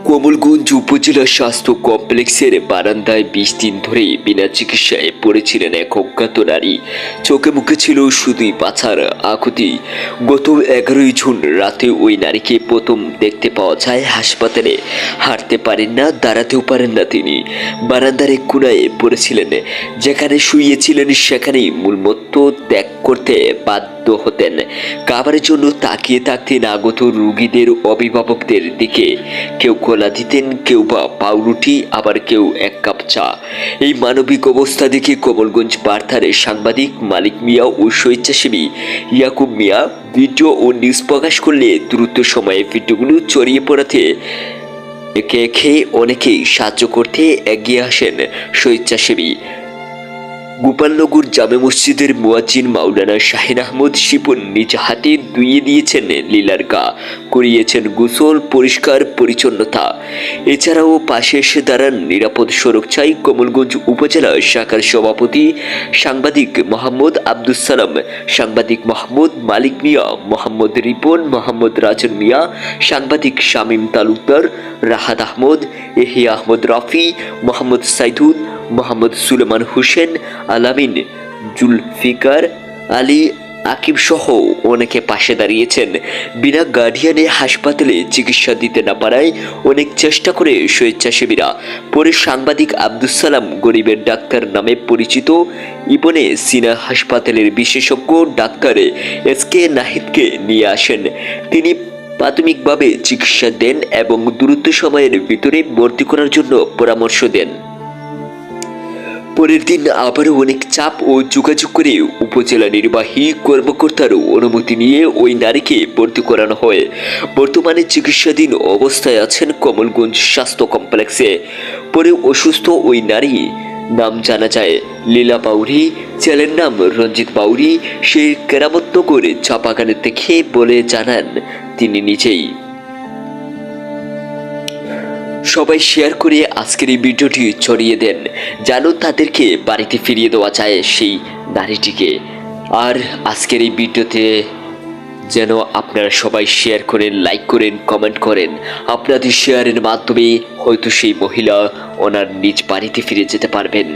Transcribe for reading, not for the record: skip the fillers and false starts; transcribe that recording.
কমলগঞ্জ উপজেলা স্বাস্থ্য কমপ্লেক্সের বারান্দায় ২০ দিন ধরে বিনা চিকিৎসায় পড়েছিলেন এক অজ্ঞাত নারী। চোখে মুখে ছিল শুধুই বাছার আকুতি। গত ১১ জুন রাতে ওই নারীকে প্রথম দেখতে পাওয়া যায় হাসপাতালে। হাঁটতে পারেন না, দাঁড়াতেও পারেন না তিনি। বারান্দার এক কোণায় পড়েছিলেন। যেখানে শুয়েছিলেন সেখানেই মূলমূত্র ত্যাগ করতে বাধ্য হতেন। খাবারের জন্য তাকিয়ে থাকতেন আগত রোগীদের অভিভাবকদের দিকে। কেউ কলা দিতেন, কেউ বা পাউরুটি, আবার কেউ এক কাপ চা। এই মানবিক অবস্থা দেখে কমলগঞ্জ বার্তার সাংবাদিক মালিক মিয়া ও স্বেচ্ছাসেবী ইয়াকুব মিয়া ভিডিও ও নিউজ প্রকাশ করলে দ্রুত সময়ে ভিডিওগুলো ছড়িয়ে পড়াতে একে একে অনেকেই সাহায্য করতে এগিয়ে আসেন স্বেচ্ছাসেবী। গোপালনগর জামে মসজিদের মুয়াজ্জিন মাওলানা শাহিন আহমদ শিপন নিজ হাতে ধুইয়ে দিয়েছেন লীলার গা, করিয়েছেন গোসল, পরিষ্কার পরিচ্ছন্নতা। এছাড়াও পাশে এসে দাঁড়ান নিরাপদ সুরক্ষায় কমলগঞ্জ উপজেলা শাখার সভাপতি সাংবাদিক মোহাম্মদ আব্দুস সালাম, সাংবাদিক মোহাম্মদ মালিক মিয়া, মোহাম্মদ রিপন, মোহাম্মদ রাজন মিয়া, সাংবাদিক শামীম তালুকদার, রাহাত আহমদ, এহিয়া আহমদ রাফি, মোহাম্মদ সাইদুল, মোহাম্মদ সুলেমান হোসেন, আলামিন, জুলফিকার আলী, আকিব সহ অনেকে পাশে দাঁড়িয়েছেন। বিনা গার্ডিয়ানে হাসপাতালে চিকিৎসা দিতে না পারায় অনেক চেষ্টা করে স্বেচ্ছাসেবীরা পরে সাংবাদিক আব্দুস সালাম গরিবের ডাক্তার নামে পরিচিত ইবনে সিনা হাসপাতালের বিশেষজ্ঞ ডাক্তার এসকে নাহিদকে নিয়ে আসেন। তিনি প্রাথমিকভাবে চিকিৎসা দেন এবং দ্রুত সময়ের ভিতরে ভর্তি করার জন্য পরামর্শ দেন। পরের দিন আবারও অনেক চাপ ও যোগাযোগ করে উপজেলা নির্বাহী কর্মকর্তার অনুমতি নিয়ে ওই নারীকে ভর্তি করানো হয়। বর্তমানে চিকিৎসাধীন অবস্থায় আছেন কমলগঞ্জ স্বাস্থ্য কমপ্লেক্সে। পরে অসুস্থ ওই নারী নাম জানা যায় লীলা বাউরি, ছেলের নাম রঞ্জিত বাউরি। সে কেরামতনগর চা বাগানে দেখে বলে জানান তিনি নিজেই। সবাই শেয়ার করে আজকের এই ভিডিওটি ছড়িয়ে দেন, যেন তাদেরকে বাড়িতে ফিরিয়ে দেওয়া যায় সেই নারীটিকে। আর আজকের এই ভিডিওতে যেন আপনারা সবাই শেয়ার করেন, লাইক করেন, কমেন্ট করেন। আপনাদের শেয়ারের মাধ্যমে হয়তো সেই মহিলা ওনার নিজ বাড়িতে ফিরে যেতে পারবেন।